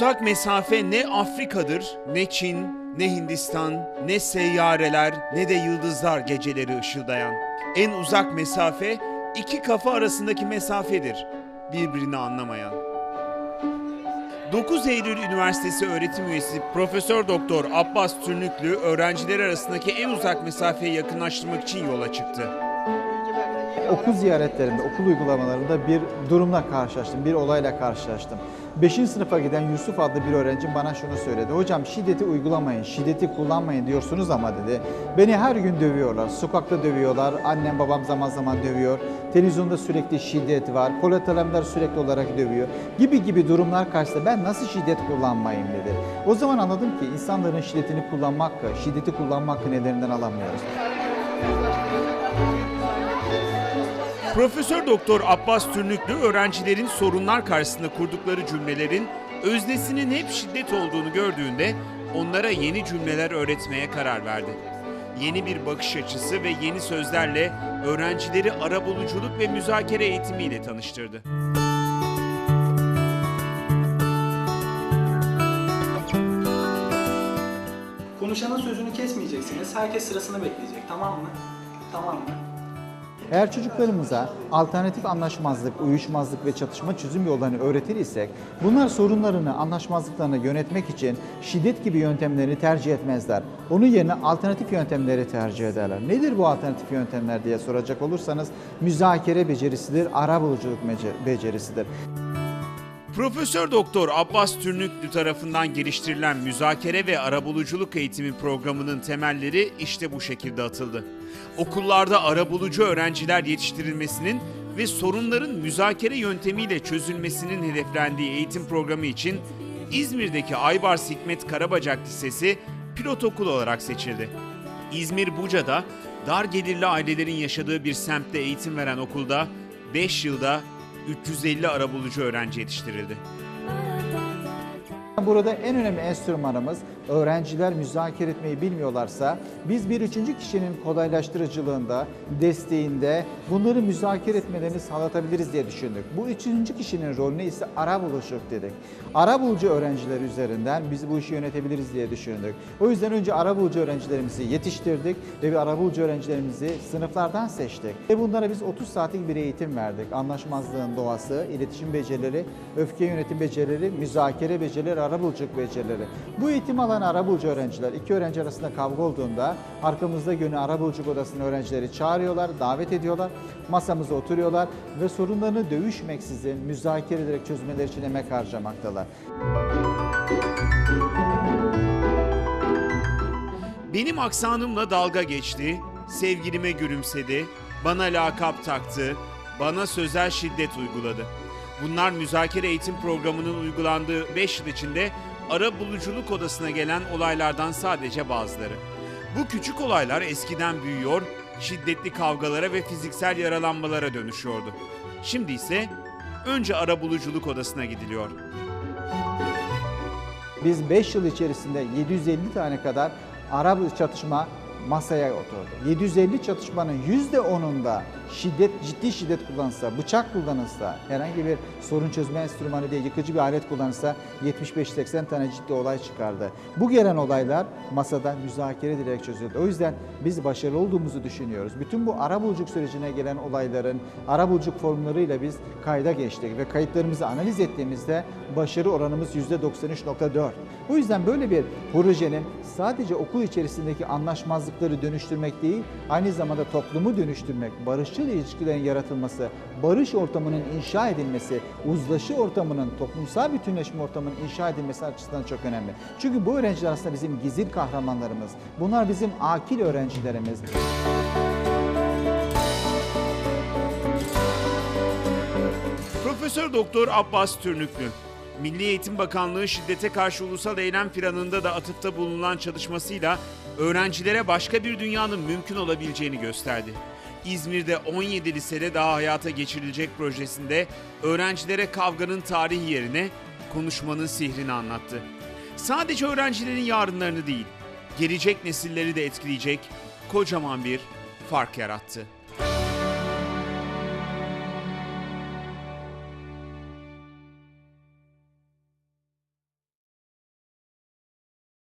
uzak mesafe ne Afrika'dır, ne Çin, ne Hindistan, ne seyyareler, ne de yıldızlar geceleri ışıldayan. En uzak mesafe iki kafa arasındaki mesafedir, birbirini anlamayan. 9 Eylül Üniversitesi öğretim üyesi Profesör Doktor Abbas Türnüklü öğrenciler arasındaki en uzak mesafeyi yakınlaştırmak için yola çıktı. Okul ziyaretlerinde, okul uygulamalarında bir durumla karşılaştım, bir olayla karşılaştım. 5. sınıfa giden Yusuf adlı bir öğrencim bana şunu söyledi. Hocam şiddeti uygulamayın, şiddeti kullanmayın diyorsunuz ama dedi. Beni her gün dövüyorlar, sokakta dövüyorlar, annem babam zaman zaman dövüyor. Televizyonda sürekli şiddet var, polis alemler sürekli olarak dövüyor gibi durumlar karşısında ben nasıl şiddet kullanmayayım dedi. O zaman anladım ki insanların şiddetini kullanma hakkı, şiddeti kullanma hakkını ellerinden alamıyoruz. Profesör Doktor Abbas Türnüklü öğrencilerin sorunlar karşısında kurdukları cümlelerin öznesinin hep şiddet olduğunu gördüğünde onlara yeni cümleler öğretmeye karar verdi. Yeni bir bakış açısı ve yeni sözlerle öğrencileri arabuluculuk ve müzakere eğitimiyle tanıştırdı. Konuşanın sözünü kesmeyeceksiniz. Herkes sırasını bekleyecek. Tamam mı? Tamam mı? Eğer çocuklarımıza alternatif anlaşmazlık, uyuşmazlık ve çatışma çözüm yollarını öğretir isek, bunlar sorunlarını, anlaşmazlıklarını yönetmek için şiddet gibi yöntemleri tercih etmezler. Onun yerine alternatif yöntemleri tercih ederler. Nedir bu alternatif yöntemler diye soracak olursanız, müzakere becerisidir, arabuluculuk becerisidir. Profesör Doktor Abbas Türnüklü tarafından geliştirilen müzakere ve arabuluculuk eğitimi programının temelleri işte bu şekilde atıldı. Okullarda arabulucu öğrenciler yetiştirilmesinin ve sorunların müzakere yöntemiyle çözülmesinin hedeflendiği eğitim programı için İzmir'deki Aybars Hikmet Karabacak Lisesi pilot okul olarak seçildi. İzmir Buca'da dar gelirli ailelerin yaşadığı bir semtte eğitim veren okulda 5 yılda 350 arabulucu öğrenci yetiştirildi. Burada en önemli enstrümanımız öğrenciler müzakere etmeyi bilmiyorlarsa biz bir üçüncü kişinin kolaylaştırıcılığında, desteğinde bunları müzakere etmelerini sağlatabiliriz diye düşündük. Bu üçüncü kişinin rolüne ise arabuluculuk dedik. Arabulucu öğrenciler üzerinden biz bu işi yönetebiliriz diye düşündük. O yüzden önce arabulucu öğrencilerimizi yetiştirdik ve bir arabulucu öğrencilerimizi sınıflardan seçtik. Ve bunlara biz 30 saatlik bir eğitim verdik. Anlaşmazlığın doğası, iletişim becerileri, öfke yönetim becerileri, müzakere becerileri, arabuluculuk becerileri. Bu eğitim alan arabulucu öğrenciler, iki öğrenci arasında kavga olduğunda arkamızda günü arabuluculuk odasının öğrencileri çağırıyorlar, davet ediyorlar, masamıza oturuyorlar ve sorunlarını dövüşmeksizin müzakere ederek çözmeleri için emek harcamaktalar. Benim aksanımla dalga geçti, sevgilime gülümsedi, bana lakap taktı, bana sözel şiddet uyguladı. Bunlar müzakere eğitim programının uygulandığı 5 yıl içinde arabuluculuk odasına gelen olaylardan sadece bazıları. Bu küçük olaylar eskiden büyüyor, şiddetli kavgalara ve fiziksel yaralanmalara dönüşüyordu. Şimdi ise önce arabuluculuk odasına gidiliyor. Biz 5 yıl içerisinde 750 tane kadar çatışma masaya oturdu. 750 çatışmanın %10'unda ciddi şiddet kullanılsa, bıçak kullanılsa, herhangi bir sorun çözme enstrümanı diye yıkıcı bir alet kullanılsa 75-80 tane ciddi olay çıkardı. Bu gelen olaylar masada müzakere edilerek çözüldü. O yüzden biz başarılı olduğumuzu düşünüyoruz. Bütün bu arabuluculuk sürecine gelen olayların arabuluculuk formlarıyla biz kayda geçtik ve kayıtlarımızı analiz ettiğimizde başarı oranımız %93.4. O yüzden böyle bir projenin sadece okul içerisindeki anlaşmazlıkları dönüştürmek değil, aynı zamanda toplumu dönüştürmek, barışçıl ilişkilerin yaratılması, barış ortamının inşa edilmesi, uzlaşı ortamının, toplumsal bütünleşme ortamının inşa edilmesi açısından çok önemli. Çünkü bu öğrenciler aslında bizim gizli kahramanlarımız. Bunlar bizim akil öğrencilerimiz. Profesör Doktor Abbas Türnüklü, Milli Eğitim Bakanlığı şiddete karşı ulusal eylem planında da atıfta bulunan çalışmasıyla öğrencilere başka bir dünyanın mümkün olabileceğini gösterdi. İzmir'de 17 lisede daha hayata geçirilecek projesinde öğrencilere kavganın tarihi yerine konuşmanın sihrini anlattı. Sadece öğrencilerin yarınlarını değil, gelecek nesilleri de etkileyecek kocaman bir fark yarattı.